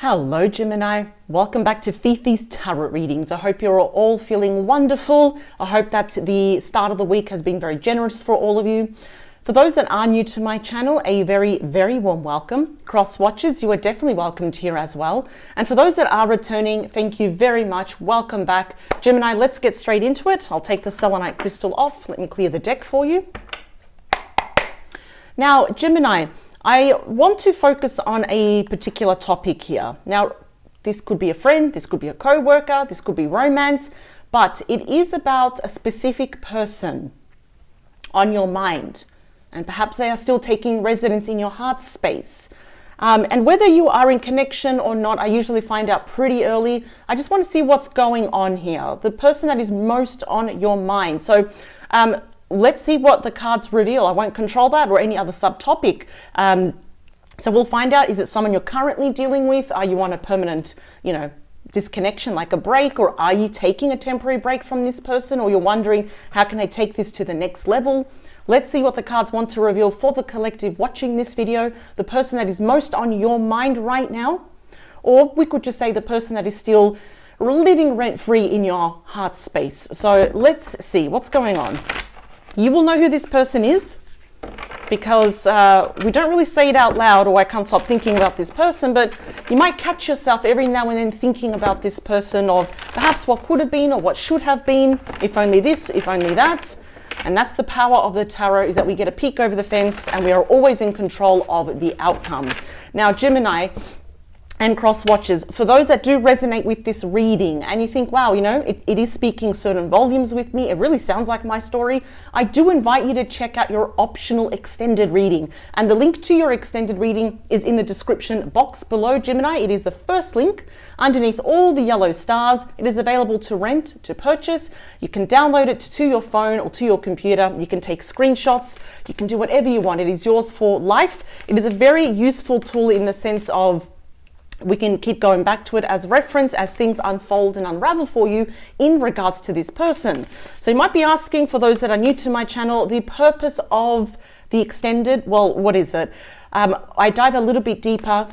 Hello Gemini, welcome back to Fifi's Tarot Readings. I hope you're all feeling wonderful. I hope that the start of the week has been very generous for all of you. For those that are new to my channel, a very, very warm welcome. Cross watchers, you are definitely welcomed here as well. And for those that are returning, thank you very much. Welcome back. Gemini, let's get straight into it. I'll take the selenite crystal off. Let me clear the deck for you. Now, Gemini, I want to focus on a particular topic here. Now, this could be a friend, this could be a co-worker, this could be romance, but it is about a specific person on your mind. And perhaps they are still taking residence in your heart space. And whether you are in connection or not, I usually find out pretty early. I just want to see what's going on here. The person that is most on your mind. So let's see what the cards reveal. I won't control that or any other subtopic. So we'll find out, is it someone you're currently dealing with? Are you on a permanent, disconnection, like a break? Or are you taking a temporary break from this person? Or you're wondering, how can I take this to the next level? Let's see what the cards want to reveal for the collective watching this video, the person that is most on your mind right now. Or we could just say the person that is still living rent-free in your heart space. So let's see what's going on. You will know who this person is because we don't really say it out loud, or I can't stop thinking about this person, but you might catch yourself every now and then thinking about this person, of perhaps what could have been or what should have been, if only this, if only that. And that's the power of the tarot, is that we get a peek over the fence and we are always in control of the outcome. Now, Gemini and cross watchers, for those that do resonate with this reading and you think, wow, it is speaking certain volumes with me, it really sounds like my story, I do invite you to check out your optional extended reading. And the link to your extended reading is in the description box below, Gemini. It is the first link underneath all the yellow stars. It is available to rent, to purchase. You can download it to your phone or to your computer. You can take screenshots. You can do whatever you want. It is yours for life. It is a very useful tool in the sense of we can keep going back to it as reference as things unfold and unravel for you in regards to this person. So you might be asking, for those that are new to my channel, the purpose of the extended, well, what is it? I dive a little bit deeper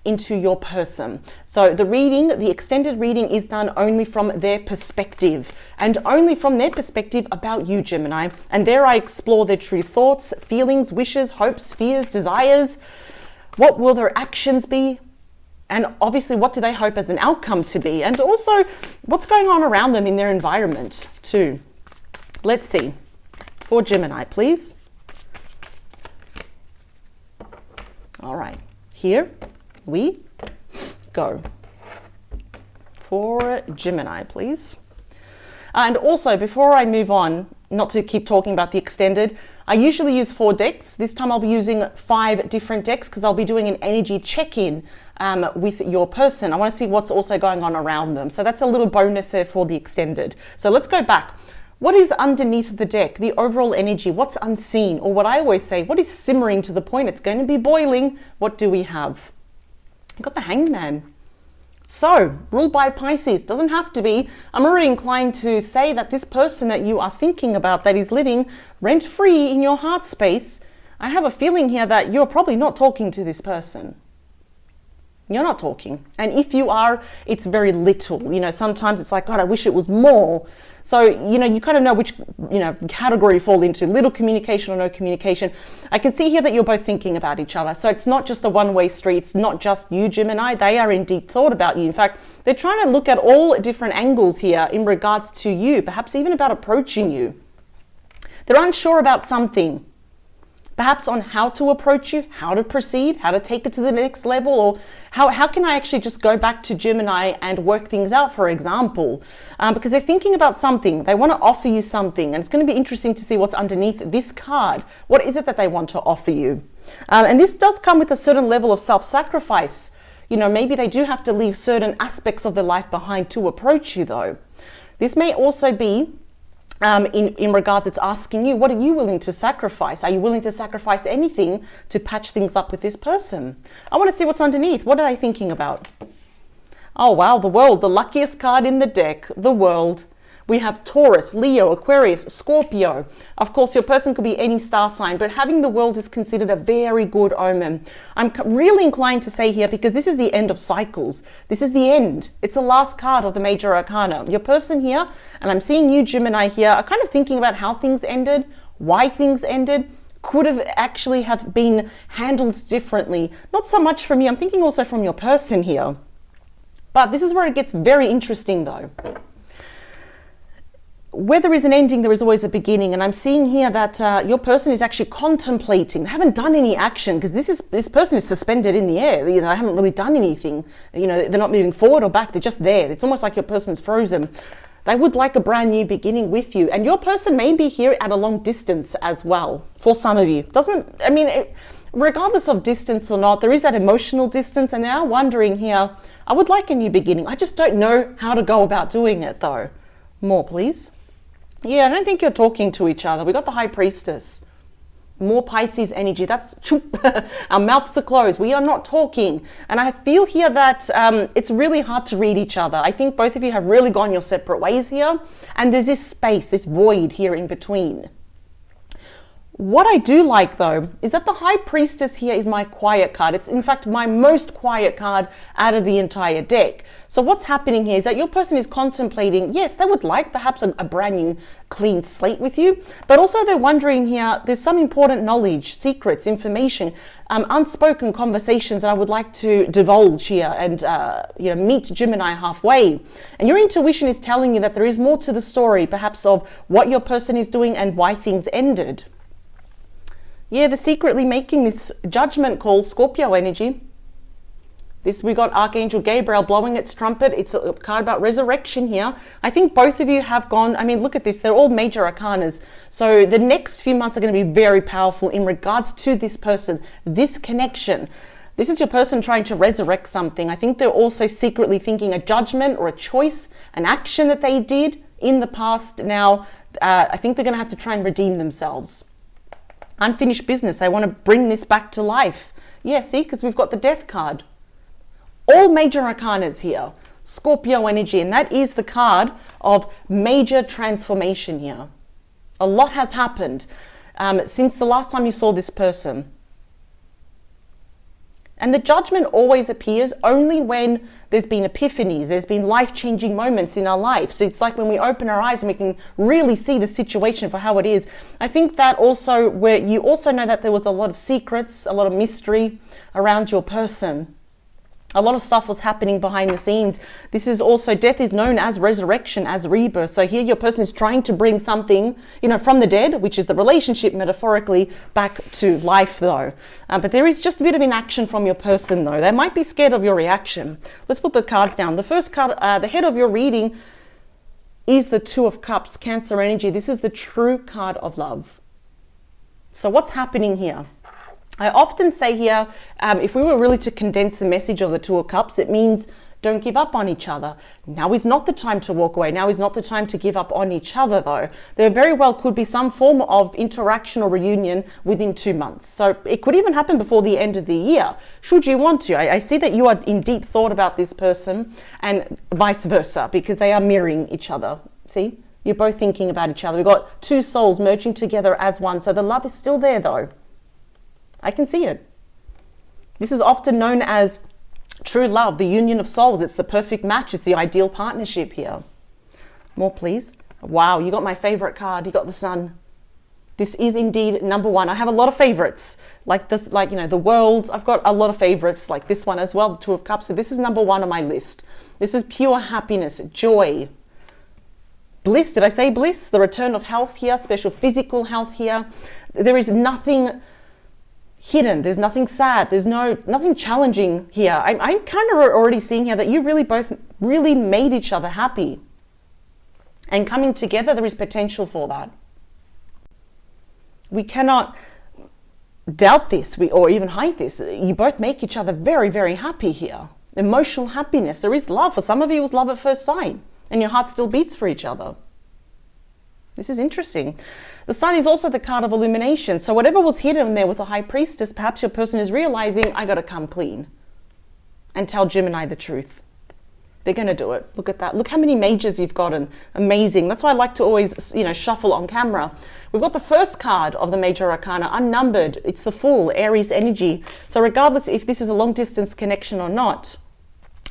into your person. So the extended reading is done only from their perspective, and only from their perspective about you, Gemini. And there I explore their true thoughts, feelings, wishes, hopes, fears, desires. What will their actions be? And obviously, what do they hope as an outcome to be? And also, what's going on around them in their environment too. Let's see. For Gemini, please. All right, here we go. For Gemini, please. And also, before I move on, not to keep talking about the extended, I usually use 4 decks. This time I'll be using 5 different decks because I'll be doing an energy check-in with your person. I want to see what's also going on around them. So that's a little bonus there for the extended. So let's go back. What is underneath the deck? The overall energy, what's unseen? Or what I always say, what is simmering to the point it's going to be boiling? What do we have? I've got the Hanged Man. So, ruled by Pisces, doesn't have to be. I'm already inclined to say that this person that you are thinking about, that is living rent-free in your heart space, I have a feeling here that you're probably not talking to this person. You're not talking. And if you are, it's very little. Sometimes it's like, God, I wish it was more. So, you kind of know which, category you fall into, little communication or no communication. I can see here that you're both thinking about each other. So it's not just a one-way street. It's not just you, Gemini. They are in deep thought about you. In fact, they're trying to look at all different angles here in regards to you, perhaps even about approaching you. They're unsure about something. Perhaps on how to approach you, how to proceed, how to take it to the next level, or how can I actually just go back to Gemini and work things out, for example. Because they're thinking about something. They want to offer you something. And it's going to be interesting to see what's underneath this card. What is it that they want to offer you? And this does come with a certain level of self-sacrifice. Maybe they do have to leave certain aspects of their life behind to approach you, though. This may also be in regards, it's asking you, what are you willing to sacrifice? Are you willing to sacrifice anything to patch things up with this person? I want to see what's underneath. What are they thinking about? Oh, wow, the World, the luckiest card in the deck, the World. We have Taurus, Leo, Aquarius, Scorpio. Of course, your person could be any star sign, but having the World is considered a very good omen. I'm really inclined to say here, because this is the end of cycles. This is the end. It's the last card of the major arcana. Your person here, and I'm seeing you, Gemini, here, are kind of thinking about how things ended, why things ended, could have actually have been handled differently. Not so much from you, I'm thinking also from your person here. But this is where it gets very interesting though. Where there is an ending, there is always a beginning. And I'm seeing here that your person is actually contemplating. They haven't done any action because this person is suspended in the air. You know, they haven't really done anything. You know, they're not moving forward or back. They're just there. It's almost like your person's frozen. They would like a brand new beginning with you. And your person may be here at a long distance as well, for some of you. Regardless of distance or not, there is that emotional distance, and they are wondering here, I would like a new beginning. I just don't know how to go about doing it though. More, please. Yeah, I don't think you're talking to each other. We got the High Priestess. More Pisces energy. That's our mouths are closed. We are not talking. And I feel here that it's really hard to read each other. I think both of you have really gone your separate ways here. And there's this space, this void here in between. What I do like though, is that the High Priestess here is my quiet card. It's in fact my most quiet card out of the entire deck. So what's happening here is that your person is contemplating, yes, they would like perhaps a brand new clean slate with you, but also they're wondering here, there's some important knowledge, secrets, information, unspoken conversations that I would like to divulge here and meet Gemini halfway. And your intuition is telling you that there is more to the story, perhaps of what your person is doing and why things ended. Yeah, they're secretly making this judgment call, Scorpio energy. We got Archangel Gabriel blowing its trumpet. It's a card about resurrection here. I think both of you have gone, look at this. They're all major arcanas. So the next few months are going to be very powerful in regards to this person, this connection. This is your person trying to resurrect something. I think they're also secretly thinking a judgment or a choice, an action that they did in the past. Now, I think they're going to have to try and redeem themselves. Unfinished business. They want to bring this back to life. Yeah, see, because we've got the Death card. All major arcanas here. Scorpio energy, and that is the card of major transformation here. A lot has happened since the last time you saw this person. And the judgment always appears only when there's been epiphanies, there's been life-changing moments in our lives. So it's like when we open our eyes and we can really see the situation for how it is. I think that also where you also know that there was a lot of secrets, a lot of mystery around your person. A lot of stuff was happening behind the scenes. This is also, death is known as resurrection, as rebirth. So here your person is trying to bring something, from the dead, which is the relationship metaphorically, back to life though. But there is just a bit of inaction from your person though. They might be scared of your reaction. Let's put the cards down. The first card, the head of your reading is the Two of Cups, Cancer energy. This is the true card of love. So what's happening here? I often say here, if we were really to condense the message of the Two of Cups, it means don't give up on each other. Now is not the time to walk away. Now is not the time to give up on each other though. There very well could be some form of interaction or reunion within 2 months. So it could even happen before the end of the year, should you want to. I see that you are in deep thought about this person and vice versa, because they are mirroring each other. See, you're both thinking about each other. We've got two souls merging together as one. So the love is still there though. I can see it. This is often known as true love, the union of souls. It's the perfect match. It's the ideal partnership here. More, please. Wow, you got my favorite card. You got the Sun. This is indeed number one. I have a lot of favorites like this, the World. I've got a lot of favorites like this one as well, the Two of Cups. So this is number one on my list. This is pure happiness, joy, bliss. Did I say bliss? The return of health here, special physical health here. There is nothing hidden. There's nothing sad. There's nothing challenging here. I'm kind of already seeing here that you really both really made each other happy. And coming together, there is potential for that. We cannot doubt this or even hide this. You both make each other very, very happy here. Emotional happiness. There is love. For some of you, it was love at first sight. And your heart still beats for each other. This is interesting. The Sun is also the card of illumination. So whatever was hidden there with the High Priestess, perhaps your person is realizing, I got to come clean and tell Gemini the truth. They're going to do it. Look at that. Look how many majors you've gotten. Amazing. That's why I like to always, shuffle on camera. We've got the first card of the major arcana, unnumbered. It's the Fool, Aries energy. So regardless if this is a long distance connection or not,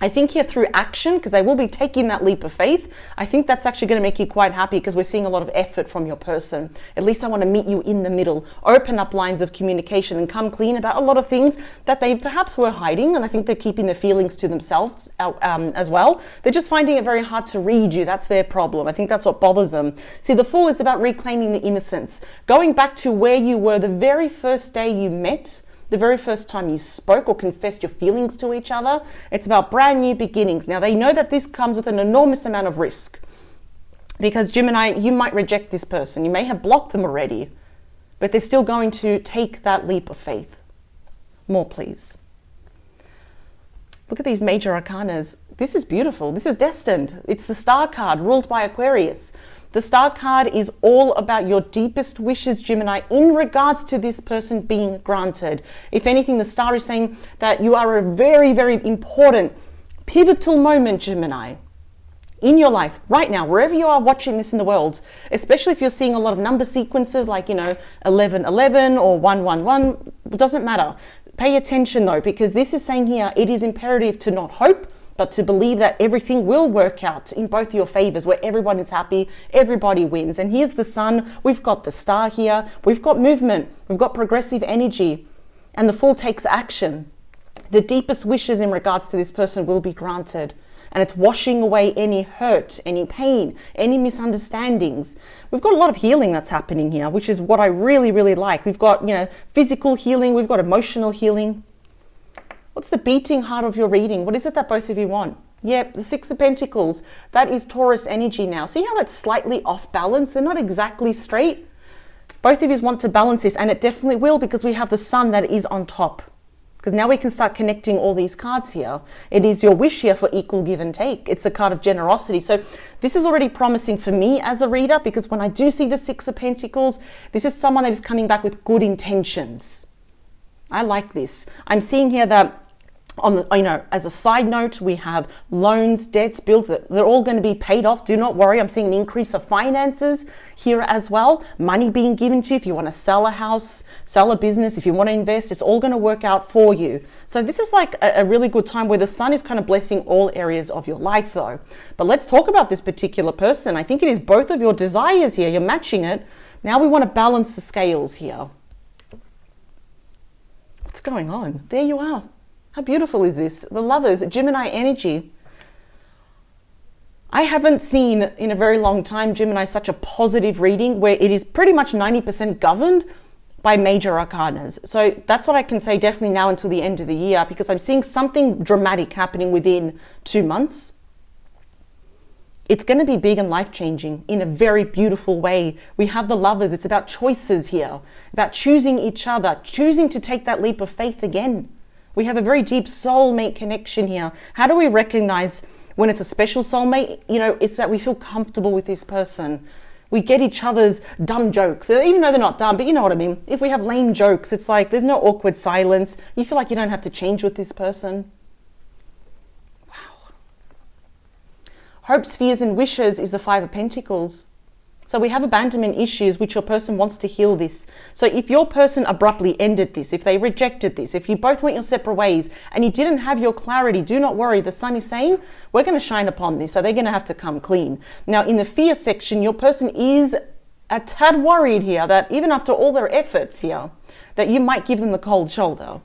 I think here through action, because they will be taking that leap of faith, I think that's actually going to make you quite happy because we're seeing a lot of effort from your person. At least I want to meet you in the middle, open up lines of communication and come clean about a lot of things that they perhaps were hiding, and I think they're keeping their feelings to themselves as well. They're just finding it very hard to read you. That's their problem. I think that's what bothers them. See, the Fool is about reclaiming the innocence, going back to where you were the very first day you met, the very first time you spoke or confessed your feelings to each other. It's about brand new beginnings. Now, they know that this comes with an enormous amount of risk because, Gemini, you might reject this person. You may have blocked them already, but they're still going to take that leap of faith. More, please. Look at these major arcanas. This is beautiful. This is Destined. It's the Star card ruled by Aquarius. The Star card is all about your deepest wishes, Gemini, in regards to this person being granted. If anything, the Star is saying that you are a very, very important, pivotal moment, Gemini, in your life right now, wherever you are watching this in the world, especially if you're seeing a lot of number sequences like, 1111 or 111, it doesn't matter. Pay attention though, because this is saying here, it is imperative to not hope, but to believe that everything will work out in both your favors, where everyone is happy, everybody wins. And here's the Sun, we've got the Star here, we've got movement, we've got progressive energy, and the Fool takes action. The deepest wishes in regards to this person will be granted. And it's washing away any hurt, any pain, any misunderstandings. We've got a lot of healing that's happening here, which is what I really, really like. We've got, physical healing, we've got emotional healing. What's the beating heart of your reading? What is it that both of you want? Yep, the Six of Pentacles. That is Taurus energy now. See how it's slightly off balance? They're not exactly straight. Both of you want to balance this, and it definitely will because we have the Sun that is on top. Because now we can start connecting all these cards here. It is your wish here for equal give and take. It's a card of generosity. So this is already promising for me as a reader, because when I do see the Six of Pentacles, this is someone that is coming back with good intentions. I like this. I'm seeing here that as a side note, we have loans, debts, bills, they're all going to be paid off. Do not worry. I'm seeing an increase of finances here as well. Money being given to you if you want to sell a house, sell a business, if you want to invest, it's all going to work out for you. So this is like a really good time where the Sun is kind of blessing all areas of your life though. But let's talk about this particular person. I think it is both of your desires here. You're matching it. Now we want to balance the scales here. What's going on? There you are. How beautiful is this? The Lovers, Gemini energy. I haven't seen in a very long time, Gemini, such a positive reading where it is pretty much 90% governed by major arcanas. So that's what I can say definitely now until the end of the year, because I'm seeing something dramatic happening within 2 months. It's going to be big and life-changing in a very beautiful way. We have the Lovers. It's about choices here, about choosing each other, choosing to take that leap of faith again. We have a very deep soulmate connection here. How do we recognize when it's a special soulmate? It's that we feel comfortable with this person. We get each other's dumb jokes, even though they're not dumb, but you know what I mean. If we have lame jokes, it's like there's no awkward silence. You feel like you don't have to change with this person. Wow. Hopes, fears, and wishes is the Five of Pentacles. So we have abandonment issues, which your person wants to heal this. So if your person abruptly ended this, if they rejected this, if you both went your separate ways and you didn't have your clarity, do not worry. The Sun is saying, we're going to shine upon this. So they're going to have to come clean. Now, in the fear section, your person is a tad worried here that even after all their efforts here, that you might give them the cold shoulder.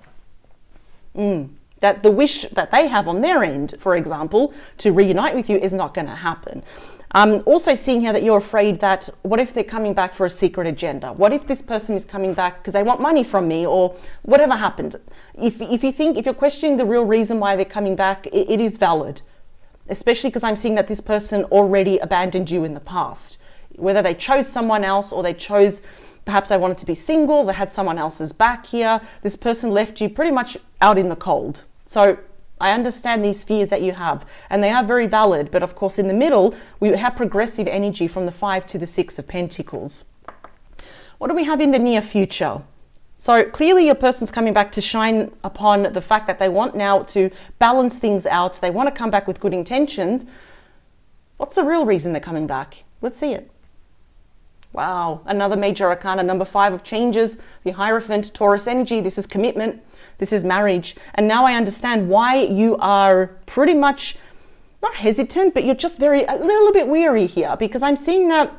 That the wish that they have on their end, for example, to reunite with you is not going to happen. I'm also seeing here that you're afraid that what if they're coming back for a secret agenda? What if this person is coming back because they want money from me or whatever happened? If you're questioning the real reason why they're coming back, it is valid, especially because I'm seeing that this person already abandoned you in the past. Whether they chose someone else or they chose, perhaps they wanted to be single, they had someone else's back here. This person left you pretty much out in the cold. So I understand these fears that you have, and they are very valid. But of course, in the middle, we have progressive energy from the 5 to the 6 of Pentacles. What do we have in the near future? So clearly your person's coming back to shine upon the fact that they want now to balance things out. They want to come back with good intentions. What's the real reason they're coming back? Let's see it. Wow, another major arcana, number 5 of changes, the Hierophant, Taurus energy. This is commitment. This is marriage. And now I understand why you are pretty much not hesitant, but you're just a little bit weary here, because I'm seeing that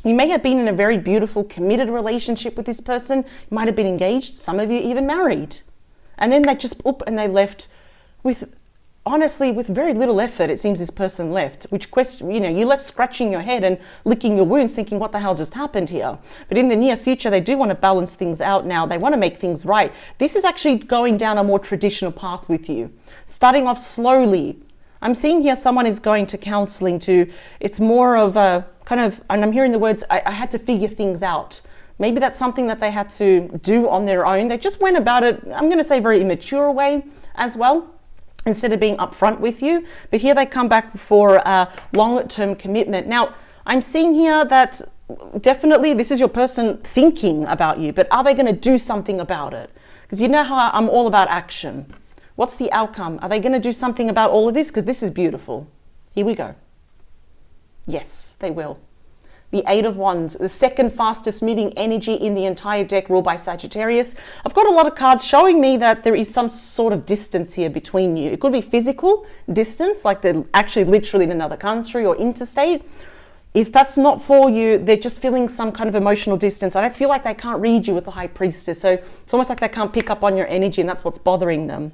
you may have been in a very beautiful, committed relationship with this person. You might have been engaged, some of you even married. And then they just and they left with, honestly, with very little effort. It seems this person left, which you left scratching your head and licking your wounds thinking, what the hell just happened here? But in the near future, they do want to balance things out now. They want to make things right. This is actually going down a more traditional path with you, starting off slowly. I'm seeing here someone is going to counseling it's more of a kind of, and I'm hearing the words, I had to figure things out. Maybe that's something that they had to do on their own. They just went about it, I'm going to say, very immature way as well, instead of being upfront with you. But here they come back for a long-term commitment. Now, I'm seeing here that definitely this is your person thinking about you, but are they going to do something about it? Because you know how I'm all about action. What's the outcome? Are they going to do something about all of this? Because this is beautiful. Here we go. Yes, they will. The 8 of Wands, the second fastest moving energy in the entire deck, ruled by Sagittarius. I've got a lot of cards showing me that there is some sort of distance here between you. It could be physical distance, like they're actually literally in another country or interstate. If that's not for you, they're just feeling some kind of emotional distance. I don't feel like they can't read you with the High Priestess. So it's almost like they can't pick up on your energy, and that's what's bothering them.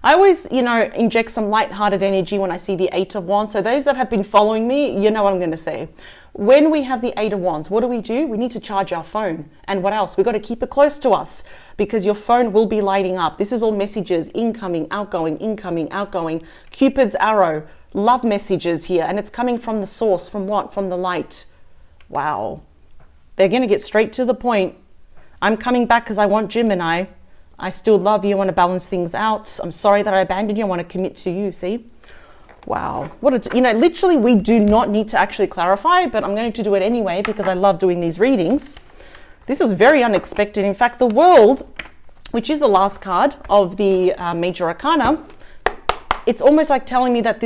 I always, inject some light-hearted energy when I see the 8 of Wands. So those that have been following me, you know what I'm going to say. When we have the 8 of Wands, what do? We need to charge our phone. And what else? We've got to keep it close to us, because your phone will be lighting up. This is all messages, incoming, outgoing, Cupid's arrow, love messages here. And it's coming from the source. From what? From the light. Wow. They're going to get straight to the point. I'm coming back because I want Gemini. I still love you. I want to balance things out. I'm sorry that I abandoned you. I want to commit to you. See? Wow. Literally, we do not need to actually clarify, but I'm going to do it anyway because I love doing these readings. This is very unexpected. In fact, the World, which is the last card of the Major Arcana, it's almost like telling me that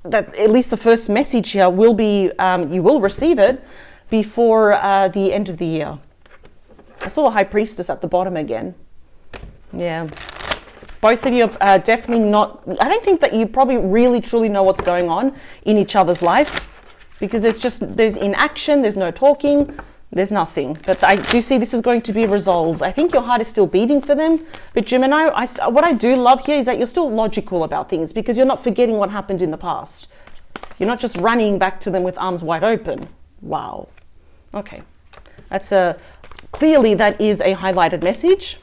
at least the first message here will be, you will receive it before the end of the year. I saw a High Priestess at the bottom again. Yeah. Both of you are definitely not, I don't think that you probably really truly know what's going on in each other's life, because there's inaction, there's no talking, there's nothing. But I do see this is going to be resolved. I think your heart is still beating for them. But Gemini, what I do love here is that you're still logical about things, because you're not forgetting what happened in the past. You're not just running back to them with arms wide open. Wow. Okay. Clearly that is a highlighted message.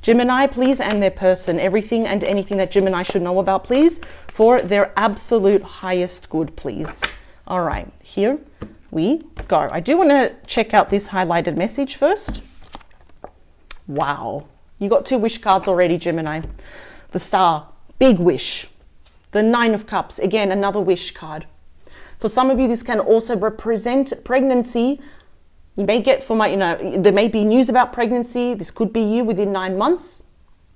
Gemini, please, and their person, everything and anything that Gemini should know about, please, for their absolute highest good, please. All right, here we go. I do want to check out this highlighted message first. Wow. You got 2 wish cards already, Gemini. The Star, big wish. The 9 of Cups, again, another wish card. For some of you, this can also represent pregnancy. You may get there may be news about pregnancy. This could be you within 9 months.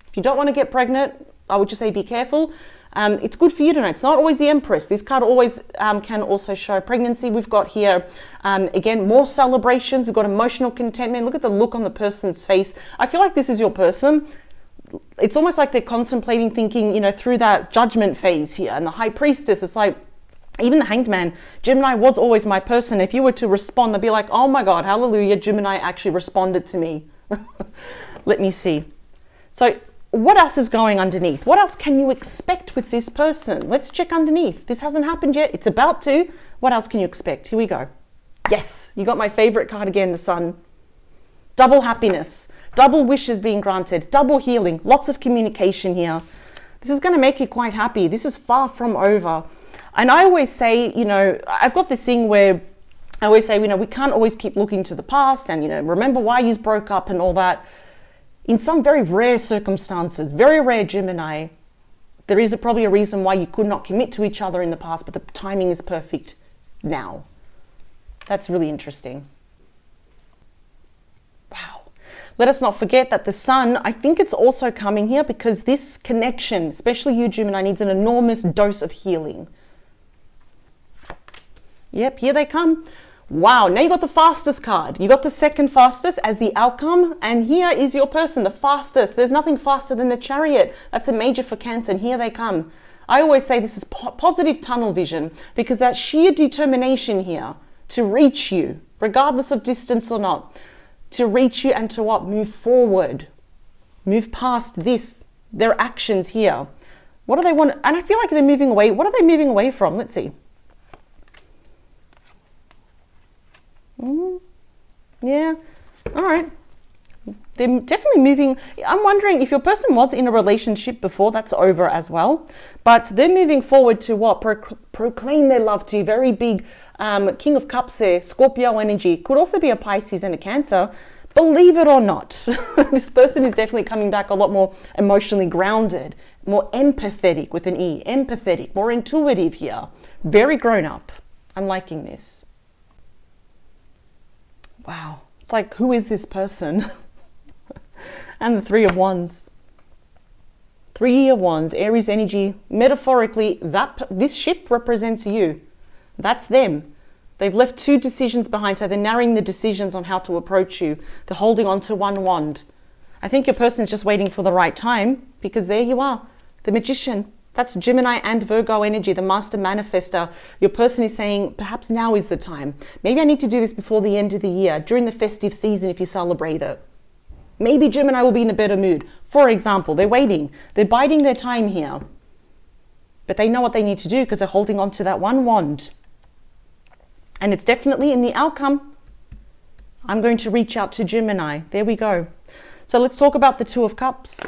If you don't want to get pregnant, I would just say be careful. It's good for you to know. It's not always the Empress. This card always can also show pregnancy. We've got here, again, more celebrations. We've got emotional contentment. Look at the look on the person's face. I feel like this is your person. It's almost like they're contemplating, thinking, through that judgment phase here. And the High Priestess, it's like, even the Hanged Man, Gemini was always my person. If you were to respond, they'd be like, oh my God, hallelujah, Gemini actually responded to me. Let me see. So what else is going underneath? What else can you expect with this person? Let's check underneath. This hasn't happened yet. It's about to. What else can you expect? Here we go. Yes, you got my favorite card again, the Sun. Double happiness, double wishes being granted, double healing, lots of communication here. This is going to make you quite happy. This is far from over. And I always say, I've got this thing where I always say, we can't always keep looking to the past and, remember why you broke up and all that. In some very rare circumstances, very rare, Gemini, there is probably a reason why you could not commit to each other in the past, but the timing is perfect now. That's really interesting. Wow. let us not forget that the sun, I think it's also coming here because this connection, especially you Gemini, needs an enormous dose of healing. Yep, here they come. Wow, now you got the fastest card. You got the second fastest as the outcome. And here is your person, the fastest. There's nothing faster than the Chariot. That's a major for Cancer, and here they come. I always say this is positive tunnel vision because that sheer determination here to reach you, regardless of distance or not, to reach you and to what? Move forward. Move past this, their actions here. What do they want? And I feel like they're moving away. What are they moving away from? Let's see. Yeah, all right. They're definitely moving. I'm wondering if your person was in a relationship before, that's over as well. But they're moving forward to what? Proclaim their love to you. Very big King of Cups there, Scorpio energy. Could also be a Pisces and a Cancer. Believe it or not, this person is definitely coming back a lot more emotionally grounded, more empathetic with an E, empathetic, more intuitive here. Very grown up. I'm liking this. Wow. It's like, who is this person? And the Three of Wands. Three of Wands, Aries energy. Metaphorically, this ship represents you. That's them. They've left two decisions behind, so they're narrowing the decisions on how to approach you. They're holding on to one wand. I think your person is just waiting for the right time because there you are, the Magician. That's Gemini and Virgo energy, the master manifester. Your person is saying, perhaps now is the time. Maybe I need to do this before the end of the year, during the festive season if you celebrate it. Maybe Gemini will be in a better mood. For example, they're waiting. They're biding their time here. But they know what they need to do because they're holding on to that one wand. And it's definitely in the outcome. I'm going to reach out to Gemini. There we go. So let's talk about the Two of Cups.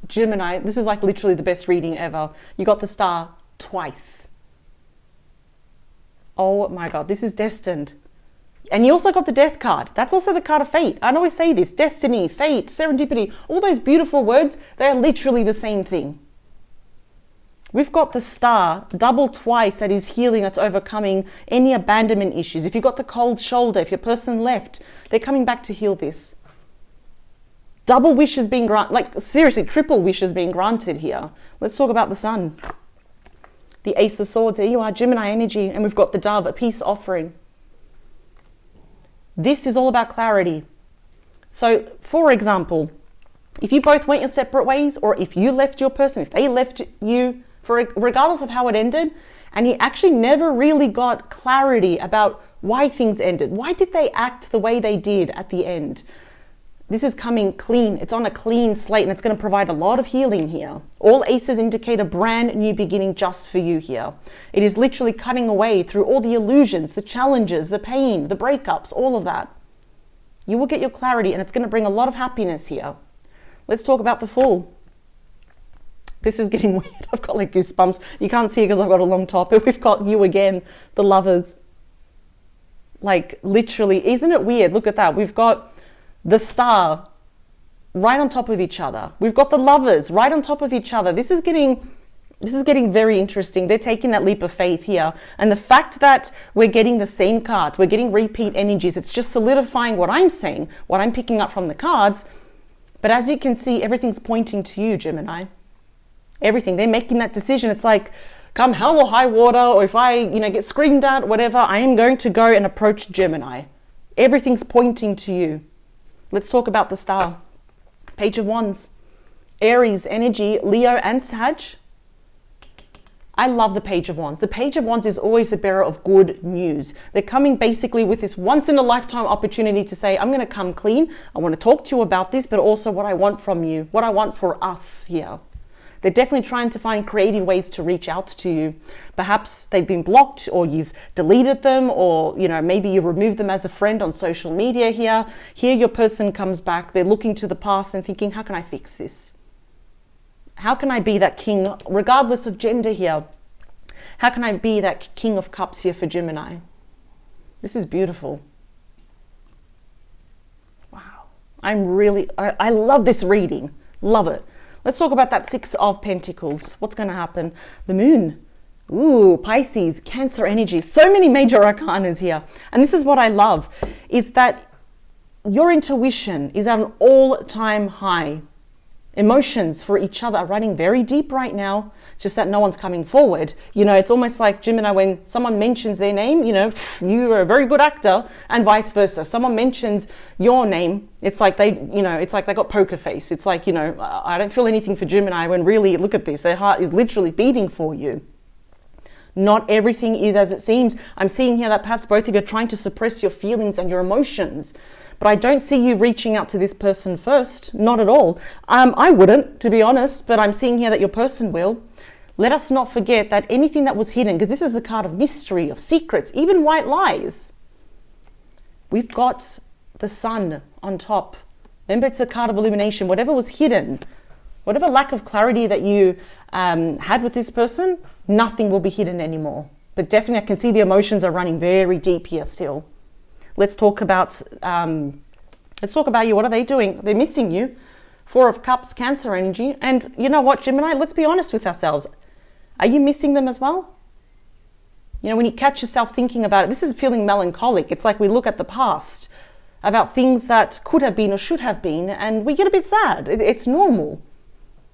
Gemini, this is like literally the best reading ever. You got the Star twice. Oh my God, this is Destined. And you also got the Death card. That's also the card of fate. I always say this, destiny, fate, serendipity, all those beautiful words, they're literally the same thing. We've got the Star, double twice, that is healing, that's overcoming any abandonment issues. If you've got the cold shoulder, if your person left, they're coming back to heal this. Double wishes being granted, like seriously, triple wishes being granted here. Let's talk about the Sun. The Ace of Swords, there you are, Gemini energy, and we've got the Dove, a peace offering. This is all about clarity. So, for example, if you both went your separate ways, or if you left your person, if they left you, regardless of how it ended, and he actually never really got clarity about why things ended. Why did they act the way they did at the end? This is coming clean. It's on a clean slate and it's going to provide a lot of healing here. All aces indicate a brand new beginning just for you here. It is literally cutting away through all the illusions, the challenges, the pain, the breakups, all of that. You will get your clarity and it's going to bring a lot of happiness here. Let's talk about the Fool. This is getting weird. I've got like goosebumps. You can't see it because I've got a long top. But we've got you again, the Lovers. Like literally, isn't it weird? Look at that. We've got the Star right on top of each other. We've got the Lovers right on top of each other. This is getting very interesting. They're taking that leap of faith here. And the fact that we're getting the same cards, we're getting repeat energies, it's just solidifying what I'm saying, what I'm picking up from the cards. But as you can see, everything's pointing to you, Gemini. Everything. They're making that decision. It's like, come hell or high water, or if I, get screamed at, whatever, I am going to go and approach Gemini. Everything's pointing to you. Let's talk about the Star. Page of Wands. Aries energy, Leo and Sag. I love the Page of Wands. The Page of Wands is always the bearer of good news. They're coming basically with this once in a lifetime opportunity to say, I'm going to come clean. I want to talk to you about this, but also what I want from you, what I want for us here. They're definitely trying to find creative ways to reach out to you. Perhaps they've been blocked or you've deleted them, or maybe you removed them as a friend on social media here. Here your person comes back. They're looking to the past and thinking, how can I fix this? How can I be that king, regardless of gender here? How can I be that King of Cups here for Gemini? This is beautiful. Wow. I love this reading. Love it. Let's talk about that Six of Pentacles. What's going to happen? The Moon. Ooh, Pisces, Cancer energy. So many major arcanas here. And this is what I love, is that your intuition is at an all-time high. Emotions for each other are running very deep right now, just that no one's coming forward. You know, it's almost like Gemini, when someone mentions their name, you know, you are a very good actor, and vice versa. If someone mentions your name, it's like they, you know, it's like they got poker face. It's like, you know, I don't feel anything for Gemini, when really, look at this, their heart is literally beating for you. Not everything is as it seems. I'm seeing here that perhaps both of you are trying to suppress your feelings and your emotions. But I don't see you reaching out to this person first, not at all. I wouldn't, to be honest, but I'm seeing here that your person will. Let us not forget that anything that was hidden, because this is the card of mystery, of secrets, even white lies. We've got the sun on top. Remember, it's a card of illumination. Whatever was hidden, whatever lack of clarity that you had with this person, nothing will be hidden anymore. But definitely I can see the emotions are running very deep here still. Let's talk about you. What are they doing? They're missing you. 4 of Cups, Cancer energy. And you know what, Gemini? Let's be honest with ourselves. Are you missing them as well? You know, when you catch yourself thinking about it, this is feeling melancholic. It's like we look at the past, about things that could have been or should have been, and we get a bit sad. It's normal.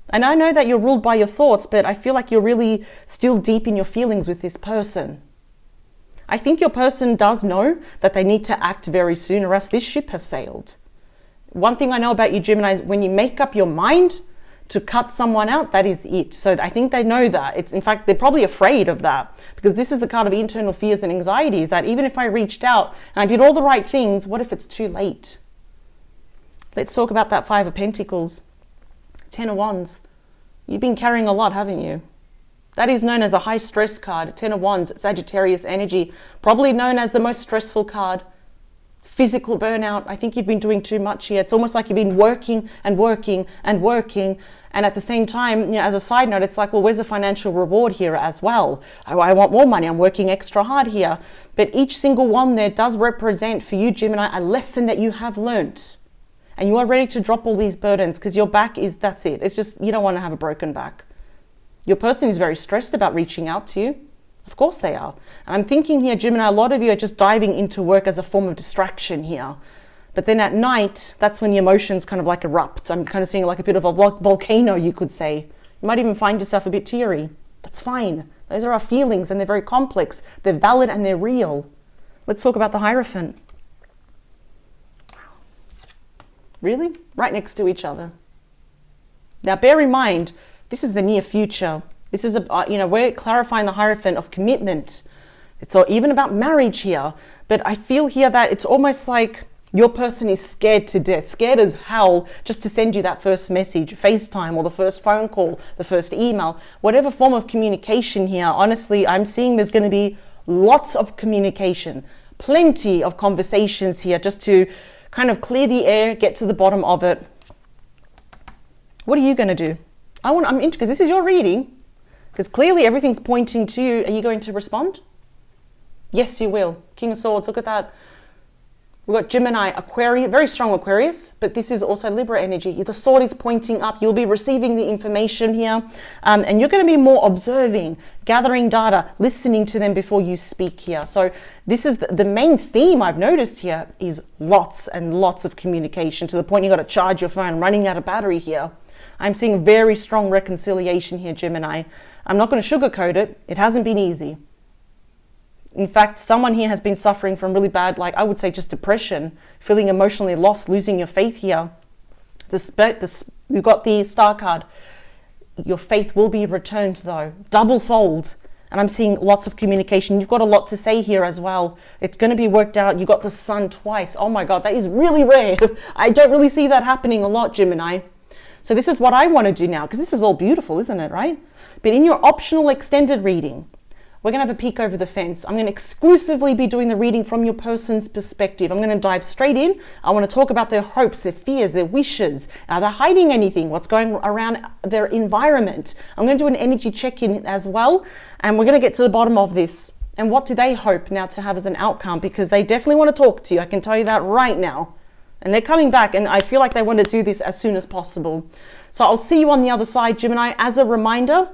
And I know that you're ruled by your thoughts, but I feel like you're really still deep in your feelings with this person. I think your person does know that they need to act very soon, or else this ship has sailed. One thing I know about you, Gemini, is when you make up your mind to cut someone out, that is it. So I think they know that. In fact, they're probably afraid of that, because this is the card of internal fears and anxieties, that even if I reached out and I did all the right things, what if it's too late? Let's talk about that 5 of Pentacles. 10 of Wands. You've been carrying a lot, haven't you? That is known as a high stress card. 10 of Wands, Sagittarius energy, probably known as the most stressful card. Physical burnout. I think you've been doing too much here. It's almost like you've been working and working and working. And at the same time, you know, as a side note, it's like, well, where's the financial reward here as well? I want more money. I'm working extra hard here. But each single one there does represent for you, Gemini, a lesson that you have learnt. And you are ready to drop all these burdens, because your back is, that's it. It's just, you don't want to have a broken back. Your person is very stressed about reaching out to you. Of course they are. And I'm thinking here, Gemini, a lot of you are just diving into work as a form of distraction here. But then at night, that's when the emotions kind of like erupt. I'm kind of seeing like a bit of a volcano, you could say. You might even find yourself a bit teary. That's fine. Those are our feelings, and they're very complex. They're valid and they're real. Let's talk about the Hierophant. Really? Right next to each other. Now, bear in mind, this is the near future. This is, we're clarifying the Hierophant of commitment. It's all, even about marriage here. But I feel here that it's almost like your person is scared to death, scared as hell, just to send you that first message, FaceTime, or the first phone call, the first email, whatever form of communication here. Honestly, I'm seeing there's going to be lots of communication, plenty of conversations here, just to kind of clear the air, get to the bottom of it. What are you going to do? I'm interested, because this is your reading, because clearly everything's pointing to you. Are you going to respond? Yes, you will. King of Swords, look at that. We've got Gemini, Aquarius, very strong Aquarius, but this is also Libra energy. The sword is pointing up. You'll be receiving the information here, and you're going to be more observing, gathering data, listening to them before you speak here. So this is the main theme I've noticed here is lots and lots of communication, to the point you've got to charge your phone, running out of battery here. I'm seeing very strong reconciliation here, Gemini. I'm not going to sugarcoat it. It hasn't been easy. In fact, someone here has been suffering from really bad, like I would say just depression, feeling emotionally lost, losing your faith here. We've got the Star card. Your faith will be returned though, double fold. And I'm seeing lots of communication. You've got a lot to say here as well. It's going to be worked out. You got the Sun twice. Oh my God, that is really rare. I don't really see that happening a lot, Gemini. So this is what I want to do now, because this is all beautiful, isn't it, right? But in your optional extended reading, we're going to have a peek over the fence. I'm going to exclusively be doing the reading from your person's perspective. I'm going to dive straight in. I want to talk about their hopes, their fears, their wishes. Are they hiding anything? What's going around their environment? I'm going to do an energy check-in as well. And we're going to get to the bottom of this. And what do they hope now to have as an outcome? Because they definitely want to talk to you. I can tell you that right now. And they're coming back, and I feel like they want to do this as soon as possible. So I'll see you on the other side, Gemini. As a reminder,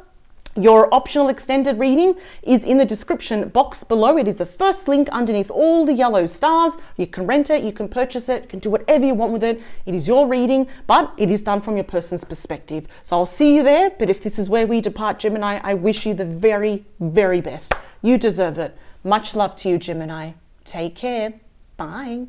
Your optional extended reading is in the description box below. It is the first link underneath all the yellow stars. You can rent it, you can purchase it, you can do whatever you want with it. It is your reading, but it is done from your person's perspective. So I'll see you there. But if this is where we depart, Gemini, I wish you the very, very best. You deserve it. Much love to you, Gemini. Take care. Bye.